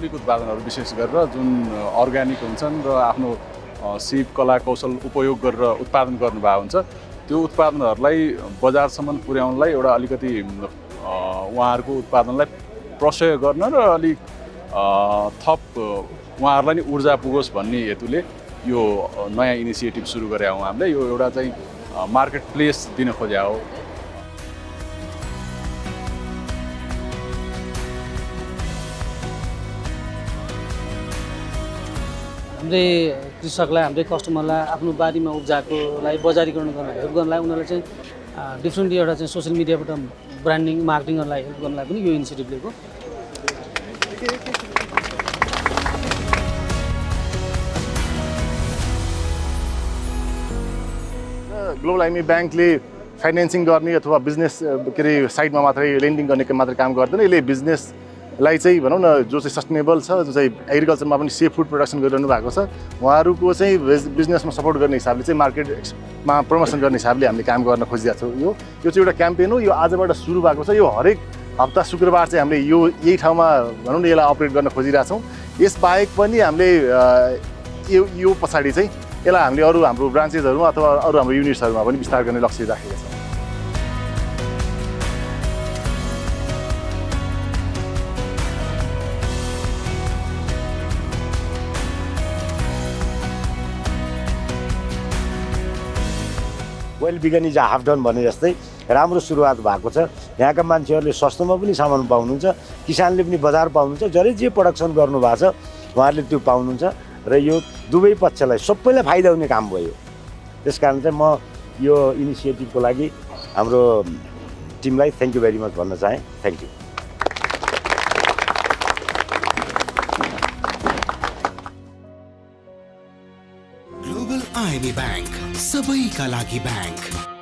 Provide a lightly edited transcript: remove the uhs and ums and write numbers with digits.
कौशलिक उत्पादनहरू विशेष गरेर जुन अर्ग्यानिक हुन्छन् र आफ्नो सिप कला कौशल उपयोग गरेर उत्पादन गर्नुभएको हुन्छ त्यो उत्पादनहरूलाई बजारसम्म पुर्याउनलाई एउटा अलिकति उहाँहरूको उत्पादनलाई प्रशय गर्न र अलिक थप उहाँहरूलाई नि ऊर्जा पुगोस् भन्ने हेतुले यो नयाँ इनिसिएटिभ सुरु गरे हौँ हामीले। यो एउटा चाहिँ मार्केट प्लेस दिन खोजे हो। हाम्रै कृषकलाई हाम्रै कस्टमरलाई आफ्नो बारीमा उब्जाएकोलाई बजारीकरण गर्न हेल्प गर्नलाई उनीहरूलाई चाहिँ डिफ्रेन्टली एउटा चाहिँ सोसियल मिडियाबाट ब्रान्डिङ मार्केटिङ गर्नलाई हेल्प गर्नलाई पनि यो इनिसिएटिभ लिएको। GlobalIMEBankले फाइनेन्सिङ गर्ने अथवा बिजनेस के अरे साइडमा मात्रै लेन्डिङ गर्ने मात्रै काम गर्दैन। यसले बिजनेसलाई चाहिँ भनौँ न जो चाहिँ सस्टेनेबल छ, जो चाहिँ एग्रिकल्चरमा पनि सेफ फुड प्रोडक्सन गरिरहनु भएको छ, उहाँहरूको चाहिँ बिजनेसमा सपोर्ट गर्ने हिसाबले चाहिँ मार्केटमा प्रमोसन गर्ने हिसाबले हामीले काम गर्न खोजिरहेको छौँ। यो चाहिँ एउटा क्याम्पेन हो। यो आजबाट सुरु भएको छ। यो हरेक हप्ता शुक्रबार चाहिँ हामीले यही ठाउँमा भनौँ न यसलाई अपरेट गर्न खोजिरहेछौँ। यसबाहेक पनि हामीले यो पछाडि चाहिँ यसलाई हामीले अरू हाम्रो ब्रान्चेसहरूमा अथवा अरू हाम्रो युनिट्सहरूमा पनि विस्तार गर्ने लक्ष्य राखेका छौँ। Well begun is half done भने जस्तै राम्रो सुरुवात भएको छ। यहाँका मान्छेहरूले सस्तोमा पनि सामान पाउनुहुन्छ, किसानले पनि बजार पाउनुहुन्छ, जसले जे प्रडक्सन गर्नुभएको छ उहाँहरूले त्यो पाउनुहुन्छ र यो दुवै पक्षलाई सबैलाई फाइदा हुने काम भयो। त्यसकारण चाहिँ म यो इनिसिएटिभको लागि हाम्रो टिमलाई थ्याङ्क यू भेरी मच भन्न चाहेँ। Thank you. Global IMA bank सबैका लागि बैंक।